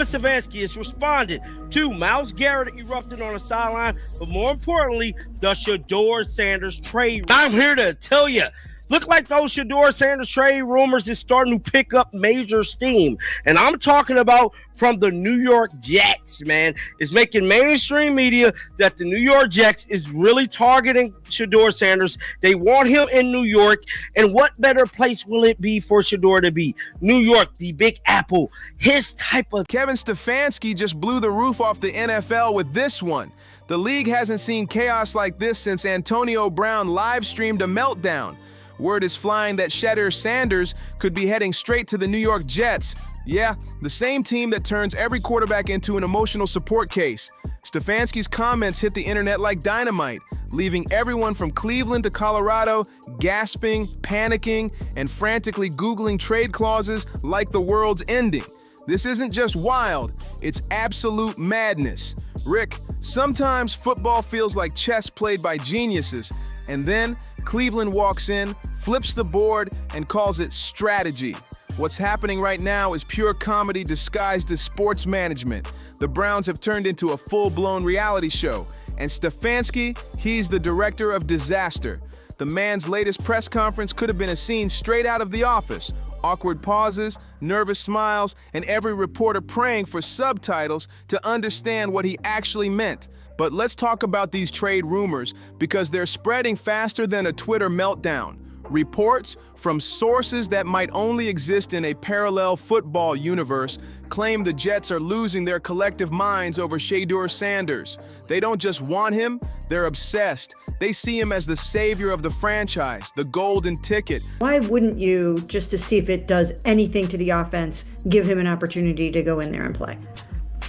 Stefanski is responding to Myles Garrett erupting on the sideline, but more importantly, the Shedeur Sanders trade. I'm here to tell you, look like those Shedeur Sanders trade rumors is starting to pick up major steam. And I'm talking about from the New York Jets, man. It's making mainstream media that the New York Jets is really targeting Shedeur Sanders. They want him in New York. And what better place will it be for Shedeur to be? New York, the Big Apple, his type of... Kevin Stefanski just blew the roof off the NFL with this one. The league hasn't seen chaos like this since Antonio Brown live-streamed a meltdown. Word is flying that Shedeur Sanders could be heading straight to the New York Jets. Yeah, the same team that turns every quarterback into an emotional support case. Stefanski's comments hit the internet like dynamite, leaving everyone from Cleveland to Colorado gasping, panicking, and frantically Googling trade clauses like the world's ending. This isn't just wild, it's absolute madness. Rick, sometimes football feels like chess played by geniuses, and then Cleveland walks in, flips the board, and calls it strategy. What's happening right now is pure comedy disguised as sports management. The Browns have turned into a full-blown reality show, and Stefanski, he's the director of disaster. The man's latest press conference could have been a scene straight out of The Office. Awkward pauses, nervous smiles, and every reporter praying for subtitles to understand what he actually meant. But let's talk about these trade rumors because they're spreading faster than a Twitter meltdown. Reports from sources that might only exist in a parallel football universe claim the Jets are losing their collective minds over Shedeur Sanders. They don't just want him, they're obsessed. They see him as the savior of the franchise, the golden ticket. Why wouldn't you, just to see if it does anything to the offense, give him an opportunity to go in there and play?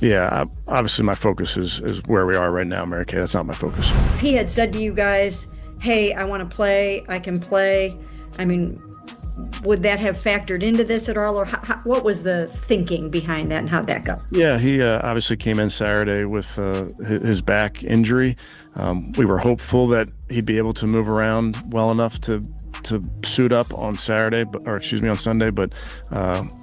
Yeah, obviously my focus is where we are right now, Mary Kay. That's not my focus. If he had said to you guys, hey, I want to play, I can play, I mean, would that have factored into this at all? Or what was the thinking behind that and how'd that go? Yeah, he obviously came in Saturday with his back injury. We were hopeful that he'd be able to move around well enough to suit up on Sunday, but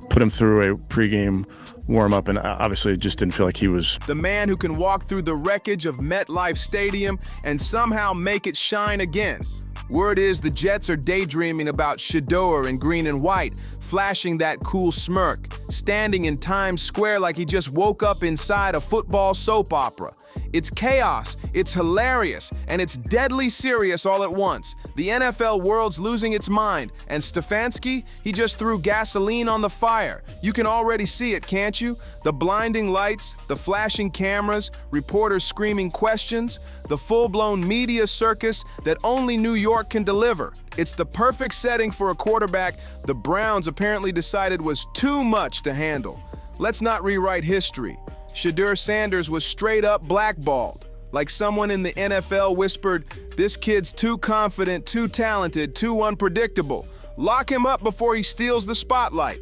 put him through a pregame warm-up, and obviously it just didn't feel like he was... The man who can walk through the wreckage of MetLife Stadium and somehow make it shine again. Word is the Jets are daydreaming about Shedeur in green and white, flashing that cool smirk, standing in Times Square like he just woke up inside a football soap opera. It's chaos, it's hilarious, and it's deadly serious all at once. The NFL world's losing its mind, and Stefanski, he just threw gasoline on the fire. You can already see it, can't you? The blinding lights, the flashing cameras, reporters screaming questions, the full-blown media circus that only New York can deliver. It's the perfect setting for a quarterback the Browns apparently decided was too much to handle. Let's not rewrite history. Shedeur Sanders was straight up blackballed. Like someone in the NFL whispered, "This kid's too confident, too talented, too unpredictable. Lock him up before he steals the spotlight."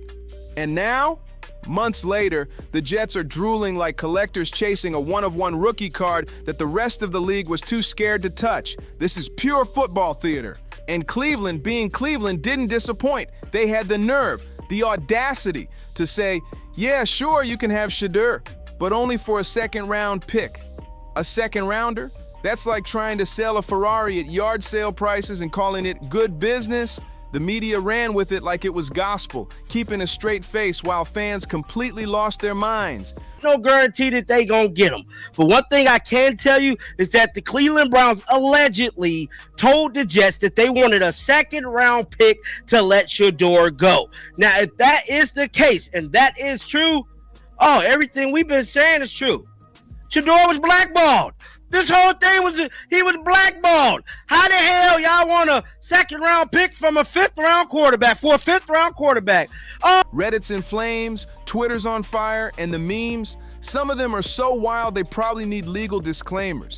And now, months later, the Jets are drooling like collectors chasing a one-of-one rookie card that the rest of the league was too scared to touch. This is pure football theater. And Cleveland, being Cleveland, didn't disappoint. They had the nerve, the audacity to say, yeah, sure, you can have Shedeur, but only for a second-round pick. A second-rounder? That's like trying to sell a Ferrari at yard sale prices and calling it good business. The media ran with it like it was gospel, keeping a straight face while fans completely lost their minds. No guarantee that they gonna get him. But one thing I can tell you is that the Cleveland Browns allegedly told the Jets that they wanted a second-round pick to let Shedeur go. Now, if that is the case, and that is true, everything we've been saying is true. Shedeur was blackballed. This whole thing he was blackballed. How the hell y'all want a second-round pick from a fifth-round quarterback for a fifth-round quarterback? Reddit's in flames, Twitter's on fire, and the memes, some of them are so wild they probably need legal disclaimers.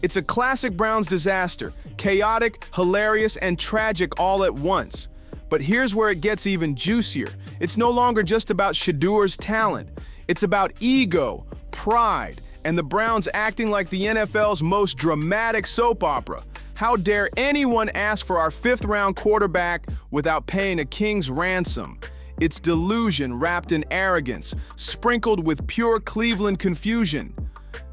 It's a classic Browns disaster, chaotic, hilarious, and tragic all at once. But here's where it gets even juicier. It's no longer just about Shedeur's talent. It's about ego, pride, and the Browns acting like the NFL's most dramatic soap opera. How dare anyone ask for our fifth-round quarterback without paying a king's ransom? It's delusion wrapped in arrogance, sprinkled with pure Cleveland confusion.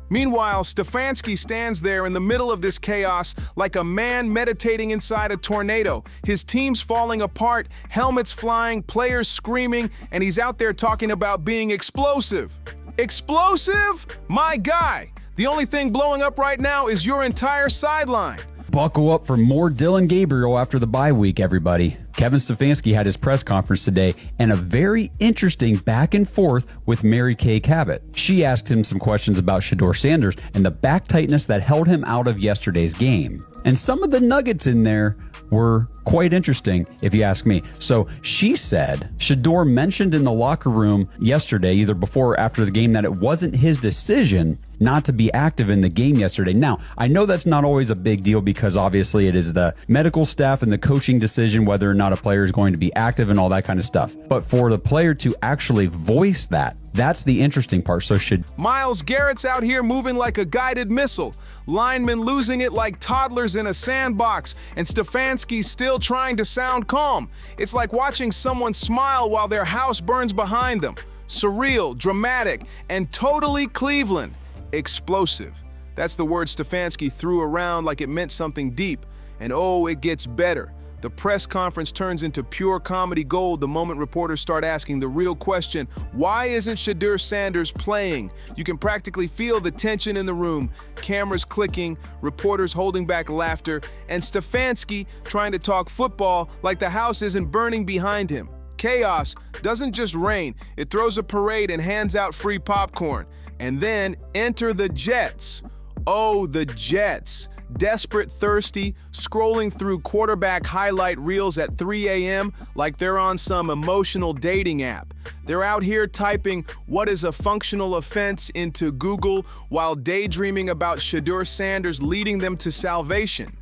Meanwhile, Stefanski stands there in the middle of this chaos like a man meditating inside a tornado. His team's falling apart, helmets flying, players screaming, and he's out there talking about being explosive. Explosive? My guy! The only thing blowing up right now is your entire sideline. Buckle up for more Dylan Gabriel after the bye week, everybody. Kevin Stefanski had his press conference today and a very interesting back and forth with Mary Kay Cabot. She asked him some questions about Shedeur Sanders and the back tightness that held him out of yesterday's game. And some of the nuggets in there were quite interesting, if you ask me. So she said Shedeur mentioned in the locker room yesterday, either before or after the game, that it wasn't his decision not to be active in the game yesterday. Now, I know that's not always a big deal because obviously it is the medical staff and the coaching decision whether or not a player is going to be active and all that kind of stuff. But for the player to actually voice that, that's the interesting part. So Myles Garrett's out here moving like a guided missile. Linemen losing it like toddlers in a sandbox, and Stefanski's still trying to sound calm. It's like watching someone smile while their house burns behind them. Surreal, dramatic, and totally Cleveland. Explosive. That's the word Stefanski threw around like it meant something deep. And oh, it gets better. The press conference turns into pure comedy gold the moment reporters start asking the real question, why isn't Shedeur Sanders playing? You can practically feel the tension in the room, cameras clicking, reporters holding back laughter, and Stefanski trying to talk football like the house isn't burning behind him. Chaos doesn't just reign, it throws a parade and hands out free popcorn. And then enter the Jets. Oh, the Jets. Desperate, thirsty, scrolling through quarterback highlight reels at 3 a.m. like they're on some emotional dating app. They're out here typing "what is a functional offense" into Google while daydreaming about Shedeur Sanders leading them to salvation.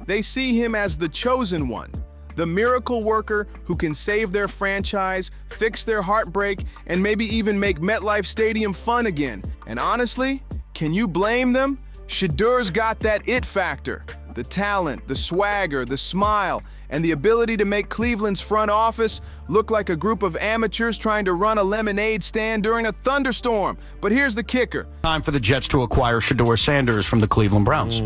They see him as the chosen one, the miracle worker who can save their franchise, fix their heartbreak, and maybe even make MetLife Stadium fun again. And honestly, can you blame them? Shedeur's got that it factor, the talent, the swagger, the smile, and the ability to make Cleveland's front office look like a group of amateurs trying to run a lemonade stand during a thunderstorm. But here's the kicker. Time for the Jets to acquire Shedeur Sanders from the Cleveland Browns.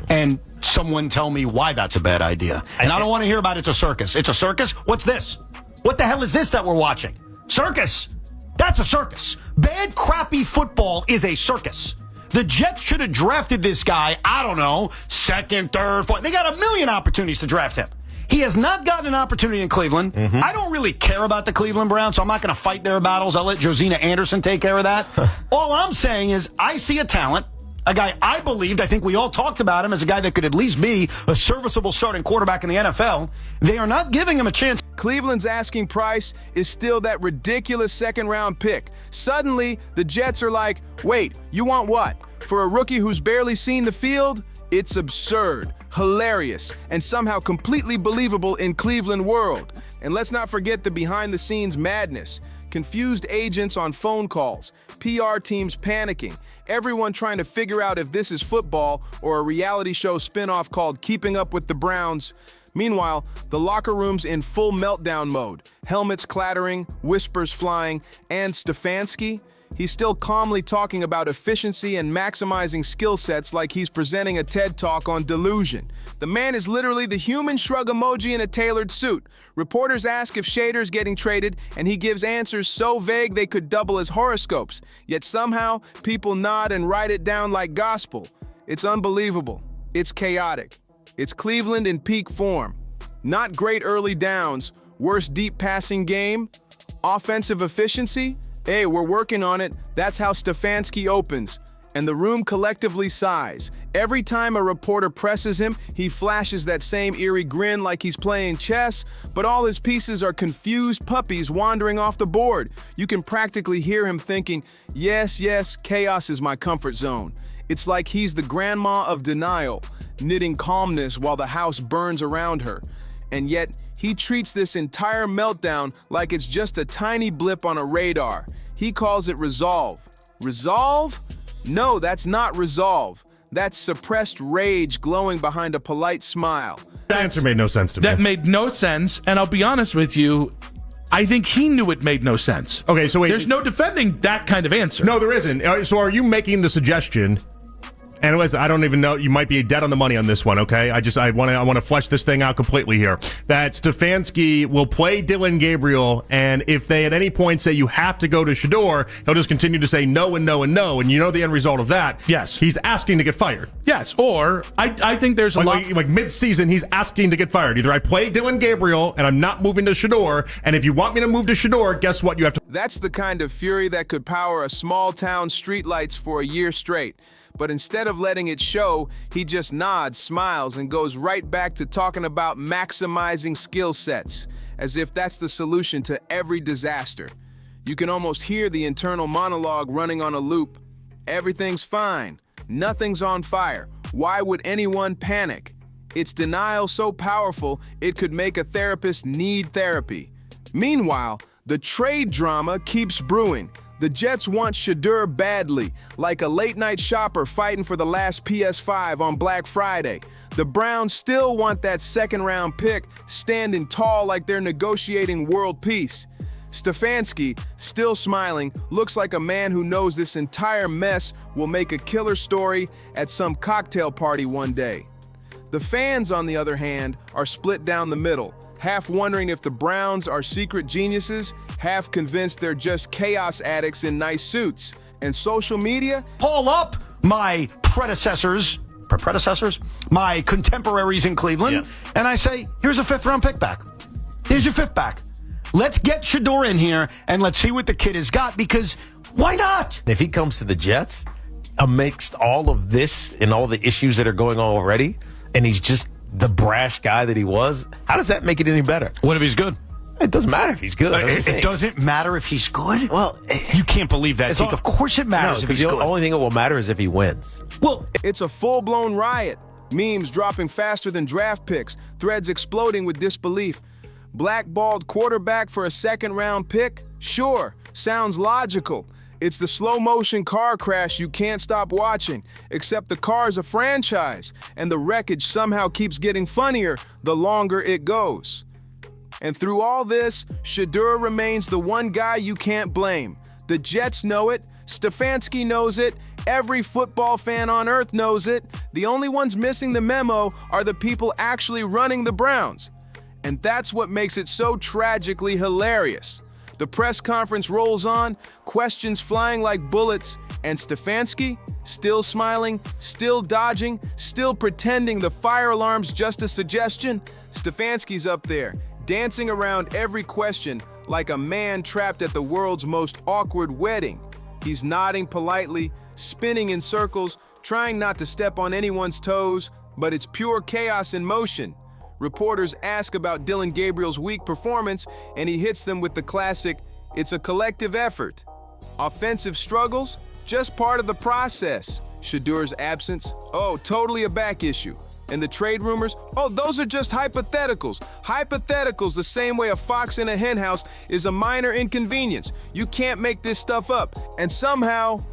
And someone tell me why that's a bad idea. And I don't want to hear about it's a circus. It's a circus? What's this? What the hell is this that we're watching? Circus. That's a circus. Bad, crappy football is a circus. The Jets should have drafted this guy, I don't know, second, third, fourth. They got a million opportunities to draft him. He has not gotten an opportunity in Cleveland. I don't really care about the Cleveland Browns, so I'm not going to fight their battles. I'll let Josina Anderson take care of that. All I'm saying is I see a talent, a guy I think we all talked about him as a guy that could at least be a serviceable starting quarterback in the NFL. They are not giving him a chance. Cleveland's asking price is still that ridiculous second-round pick. Suddenly, the Jets are like, wait, you want what? For a rookie who's barely seen the field? It's absurd, hilarious, and somehow completely believable in Cleveland world. And let's not forget the behind-the-scenes madness. Confused agents on phone calls, PR teams panicking, everyone trying to figure out if this is football or a reality show spinoff called Keeping Up with the Browns. Meanwhile, the locker room's in full meltdown mode, helmets clattering, whispers flying, and Stefanski? He's still calmly talking about efficiency and maximizing skill sets like he's presenting a TED Talk on delusion. The man is literally the human shrug emoji in a tailored suit. Reporters ask if Shedeur's getting traded, and he gives answers so vague they could double as horoscopes. Yet somehow, people nod and write it down like gospel. It's unbelievable. It's chaotic. It's Cleveland in peak form. Not great early downs, worst deep passing game, offensive efficiency. Hey, we're working on it. That's how Stefanski opens. And the room collectively sighs. Every time a reporter presses him, he flashes that same eerie grin like he's playing chess, but all his pieces are confused puppies wandering off the board. You can practically hear him thinking, yes, chaos is my comfort zone. It's like he's the grandma of denial, knitting calmness while the house burns around her. And yet, he treats this entire meltdown like it's just a tiny blip on a radar. He calls it resolve. Resolve? No, that's not resolve. That's suppressed rage glowing behind a polite smile. That answer made no sense to me. That made no sense, and I'll be honest with you, I think he knew it made no sense. Okay, so wait. There's no defending that kind of answer. No, there isn't. So are you making the suggestion? And Liz, I don't even know. You might be dead on the money on this one. Okay, I want to flesh this thing out completely here. That Stefanski will play Dillon Gabriel, and if they at any point say you have to go to Shedeur, he'll just continue to say no and no and no, and you know the end result of that. Yes, he's asking to get fired. Yes, or I think there's a lot like mid-season. He's asking to get fired. Either I play Dillon Gabriel, and I'm not moving to Shedeur, and if you want me to move to Shedeur, guess what? You have to. That's the kind of fury that could power a small town streetlights for a year straight. But instead of letting it show, he just nods, smiles, and goes right back to talking about maximizing skill sets, as if that's the solution to every disaster. You can almost hear the internal monologue running on a loop. Everything's fine. Nothing's on fire. Why would anyone panic? It's denial so powerful, it could make a therapist need therapy. Meanwhile, the trade drama keeps brewing. The Jets want Shedeur badly, like a late-night shopper fighting for the last PS5 on Black Friday. The Browns still want that second-round pick, standing tall like they're negotiating world peace. Stefanski, still smiling, looks like a man who knows this entire mess will make a killer story at some cocktail party one day. The fans, on the other hand, are split down the middle, half wondering if the Browns are secret geniuses, half convinced they're just chaos addicts in nice suits. And social media? Call up my predecessors, my contemporaries in Cleveland, and I say, here's a 5th-round pick back. Here's your 5th back. Let's get Shedeur in here, and let's see what the kid has got, because why not? If he comes to the Jets, amidst all of this and all the issues that are going on already, and he's just the brash guy that he was, how does that make it any better? What if he's good? It doesn't matter if he's good. It doesn't matter if he's good? Well, you can't believe that, Zeke. Of course it matters if he's good. The only thing that will matter is if he wins. Well, it's a full-blown riot. Memes dropping faster than draft picks, threads exploding with disbelief. Blackballed quarterback for a second-round pick? Sure, sounds logical. It's the slow-motion car crash you can't stop watching, except the car's a franchise, and the wreckage somehow keeps getting funnier the longer it goes. And through all this, Shedeur remains the one guy you can't blame. The Jets know it, Stefanski knows it, every football fan on earth knows it. The only ones missing the memo are the people actually running the Browns. And that's what makes it so tragically hilarious. The press conference rolls on, questions flying like bullets, and Stefanski, still smiling, still dodging, still pretending the fire alarm's just a suggestion. Stefanski's up there, dancing around every question like a man trapped at the world's most awkward wedding. He's nodding politely, spinning in circles, trying not to step on anyone's toes, but it's pure chaos in motion. Reporters ask about Dillon Gabriel's weak performance, and he hits them with the classic, "It's a collective effort." Offensive struggles? Just part of the process. Shedeur's absence? Oh, totally a back issue. And the trade rumors? Oh, those are just hypotheticals. Hypotheticals the same way a fox in a henhouse is a minor inconvenience. You can't make this stuff up. And somehow,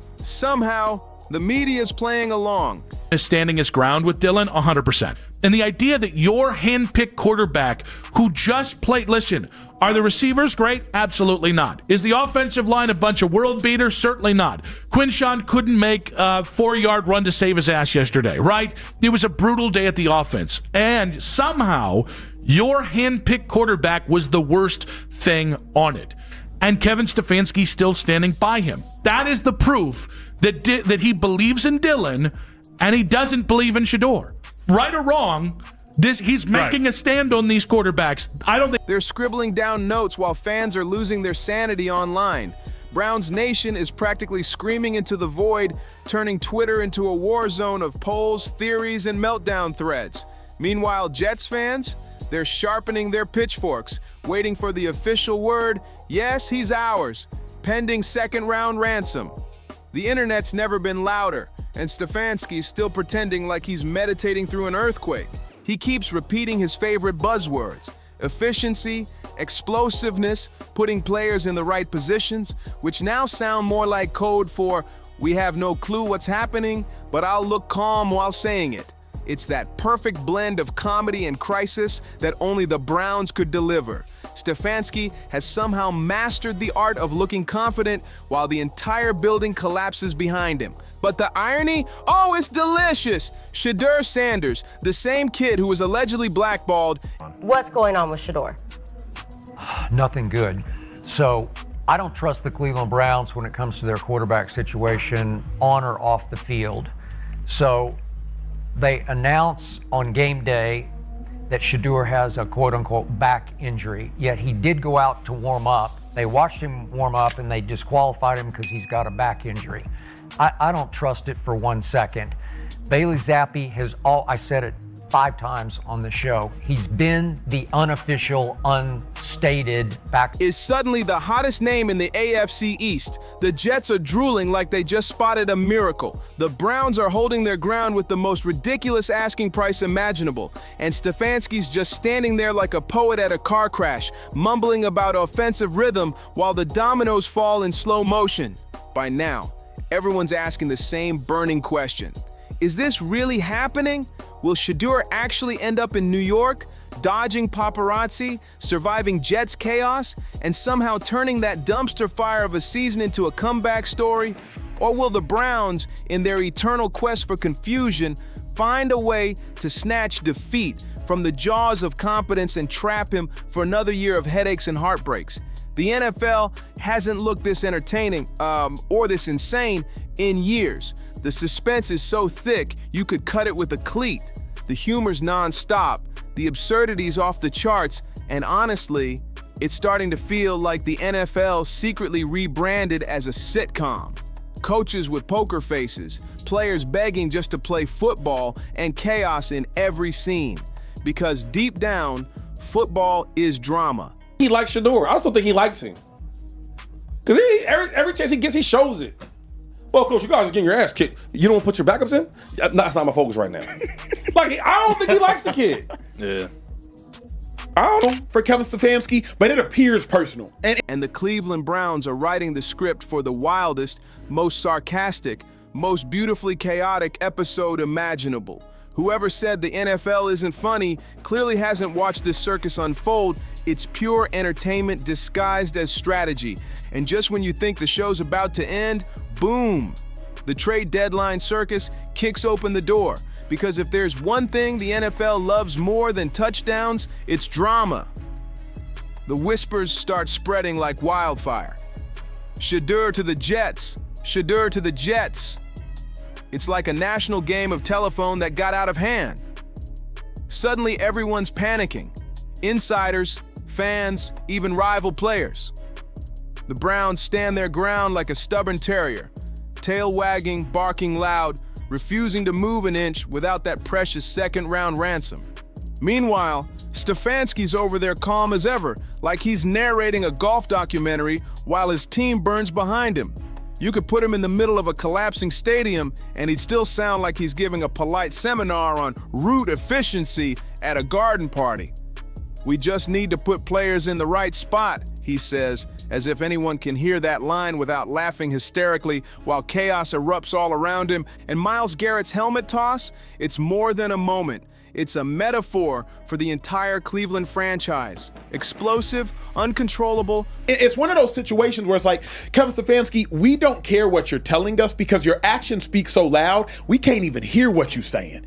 the media's playing along. Is standing his ground with Dillon 100%. And the idea that your hand-picked quarterback who just played, listen, are the receivers great? Absolutely not. Is the offensive line a bunch of world beaters? Certainly not. Quinshawn couldn't make a 4-yard run to save his ass yesterday, right? It was a brutal day at the offense. And somehow, your hand-picked quarterback was the worst thing on it. And Kevin Stefanski still standing by him. That is the proof that he believes in Dillon and he doesn't believe in Shedeur. Right or wrong, he's making a stand on these quarterbacks. I don't think they're scribbling down notes while fans are losing their sanity online. Browns Nation is practically screaming into the void, turning Twitter into a war zone of polls, theories, and meltdown threads. Meanwhile, Jets fans, they're sharpening their pitchforks, waiting for the official word, yes, he's ours, pending second-round ransom. The internet's never been louder, and Stefanski's still pretending like he's meditating through an earthquake. He keeps repeating his favorite buzzwords: efficiency, explosiveness, putting players in the right positions, which now sound more like code for, we have no clue what's happening, but I'll look calm while saying it. It's that perfect blend of comedy and crisis that only the Browns could deliver. Stefanski has somehow mastered the art of looking confident while the entire building collapses behind him. But the irony? Oh, it's delicious! Shedeur Sanders, the same kid who was allegedly blackballed. What's going on with Shedeur? Nothing good. So I don't trust the Cleveland Browns when it comes to their quarterback situation on or off the field. So they announce on game day that Shedeur has a quote-unquote back injury, yet he did go out to warm up. They watched him warm up and they disqualified him because he's got a back injury. I don't trust it for 1 second. Bailey Zappi has I said it 5 times on the show. He's been the unofficial, unstated back. Is suddenly the hottest name in the AFC East. The Jets are drooling like they just spotted a miracle. The Browns are holding their ground with the most ridiculous asking price imaginable. And Stefanski's just standing there like a poet at a car crash, mumbling about offensive rhythm while the dominoes fall in slow motion. By now, everyone's asking the same burning question. Is this really happening? Will Shedeur actually end up in New York, dodging paparazzi, surviving Jets chaos, and somehow turning that dumpster fire of a season into a comeback story? Or will the Browns, in their eternal quest for confusion, find a way to snatch defeat from the jaws of competence and trap him for another year of headaches and heartbreaks? The NFL hasn't looked this entertaining, or this insane, in years. The suspense is so thick, you could cut it with a cleat. The humor's non-stop, the absurdity's off the charts, and honestly, it's starting to feel like the NFL secretly rebranded as a sitcom. Coaches with poker faces, players begging just to play football, and chaos in every scene. Because deep down, football is drama. He likes Shedeur. I still think he likes him. Because every chance he gets, he shows it. Well, Coach, you guys are getting your ass kicked. You don't want to put your backups in? That's not my focus right now. Like, I don't think he likes the kid. Yeah. I don't know for Kevin Stefanski, but it appears personal. And the Cleveland Browns are writing the script for the wildest, most sarcastic, most beautifully chaotic episode imaginable. Whoever said the NFL isn't funny clearly hasn't watched this circus unfold. It's pure entertainment disguised as strategy. And just when you think the show's about to end, boom! The trade deadline circus kicks open the door. Because if there's one thing the NFL loves more than touchdowns, it's drama. The whispers start spreading like wildfire. Shedeur to the Jets. Shedeur to the Jets. It's like a national game of telephone that got out of hand. Suddenly everyone's panicking. Insiders, fans, even rival players. The Browns stand their ground like a stubborn terrier, tail wagging, barking loud, refusing to move an inch without that precious second-round ransom. Meanwhile, Stefanski's over there calm as ever, like he's narrating a golf documentary while his team burns behind him. You could put him in the middle of a collapsing stadium and he'd still sound like he's giving a polite seminar on root efficiency at a garden party. We just need to put players in the right spot, he says, as if anyone can hear that line without laughing hysterically while chaos erupts all around him. And Myles Garrett's helmet toss? It's more than a moment. It's a metaphor for the entire Cleveland franchise. Explosive, uncontrollable. It's one of those situations where it's like, Kevin Stefanski, we don't care what you're telling us because your actions speak so loud, we can't even hear what you're saying.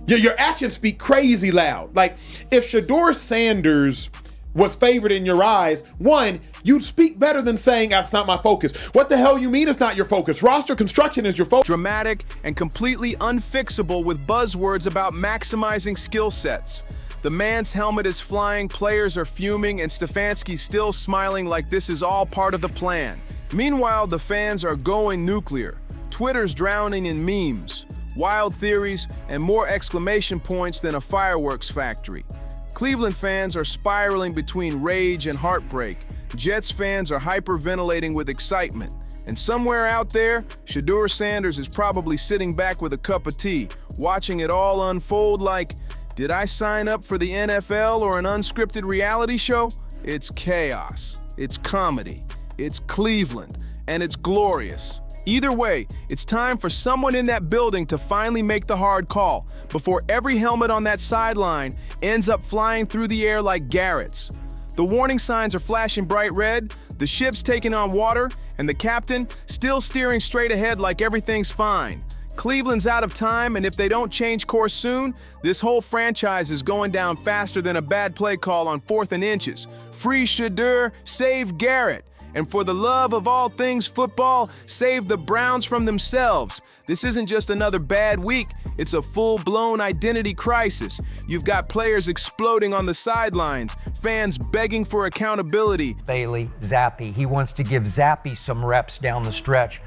Your actions speak crazy loud. Like, if Shedeur Sanders was favored in your eyes, one, you'd speak better than saying, that's not my focus. What the hell you mean it's not your focus? Roster construction is your focus. Dramatic and completely unfixable with buzzwords about maximizing skill sets. The man's helmet is flying, players are fuming, and Stefanski's still smiling like this is all part of the plan. Meanwhile, the fans are going nuclear. Twitter's drowning in memes, wild theories, and more exclamation points than a fireworks factory. Cleveland fans are spiraling between rage and heartbreak. Jets fans are hyperventilating with excitement. And somewhere out there, Shedeur Sanders is probably sitting back with a cup of tea, watching it all unfold like, did I sign up for the NFL or an unscripted reality show? It's chaos. It's comedy. It's Cleveland. And it's glorious. Either way, it's time for someone in that building to finally make the hard call before every helmet on that sideline ends up flying through the air like Garrett's. The warning signs are flashing bright red, the ship's taking on water, and the captain still steering straight ahead like everything's fine. Cleveland's out of time, and if they don't change course soon, this whole franchise is going down faster than a bad play call on 4th and inches. Free Shedeur, save Garrett. And for the love of all things football, save the Browns from themselves. This isn't just another bad week, it's a full-blown identity crisis. You've got players exploding on the sidelines, fans begging for accountability. Bailey, Zappi, he wants to give Zappi some reps down the stretch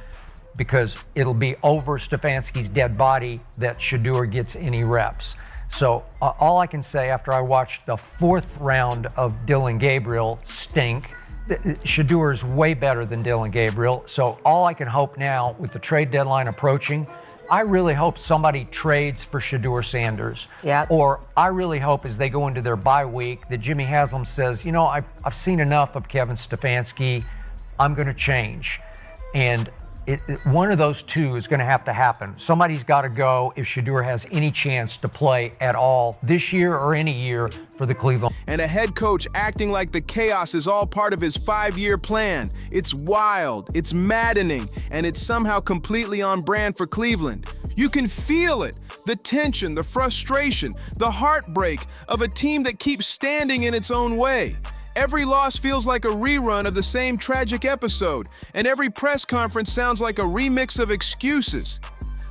because it'll be over Stefanski's dead body that Shedeur gets any reps. So all I can say after I watched the 4th round of Dillon Gabriel stink, Shedeur is way better than Dillon Gabriel. So all I can hope now with the trade deadline approaching, I really hope somebody trades for Shedeur Sanders. Yeah. Or I really hope as they go into their bye week that Jimmy Haslam says, you know, I've seen enough of Kevin Stefanski. I'm going to change. And one of those two is going to have to happen. Somebody's got to go if Shedeur has any chance to play at all this year or any year for the Cleveland. And a head coach acting like the chaos is all part of his 5-year plan. It's wild, it's maddening, and it's somehow completely on brand for Cleveland. You can feel it, the tension, the frustration, the heartbreak of a team that keeps standing in its own way. Every loss feels like a rerun of the same tragic episode, and every press conference sounds like a remix of excuses.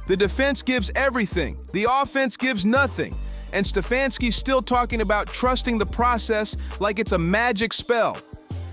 The defense gives everything, the offense gives nothing, and Stefanski's still talking about trusting the process like it's a magic spell.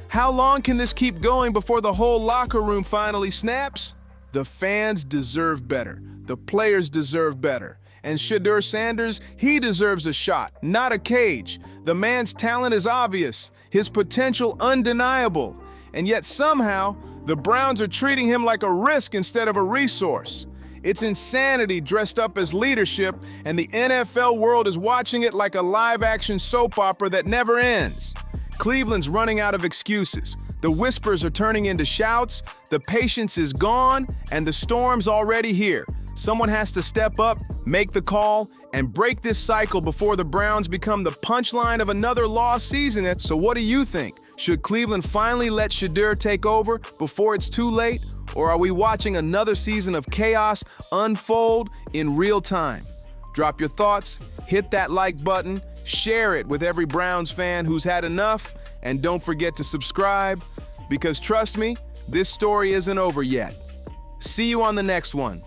How long can this keep going before the whole locker room finally snaps? The fans deserve better. The players deserve better. And Shedeur Sanders, he deserves a shot, not a cage. The man's talent is obvious, his potential undeniable. And yet somehow, the Browns are treating him like a risk instead of a resource. It's insanity dressed up as leadership, and the NFL world is watching it like a live-action soap opera that never ends. Cleveland's running out of excuses. The whispers are turning into shouts, the patience is gone, and the storm's already here. Someone has to step up, make the call, and break this cycle before the Browns become the punchline of another lost season. So what do you think? Should Cleveland finally let Shedeur take over before it's too late? Or are we watching another season of chaos unfold in real time? Drop your thoughts, hit that like button, share it with every Browns fan who's had enough, and don't forget to subscribe, because trust me, this story isn't over yet. See you on the next one.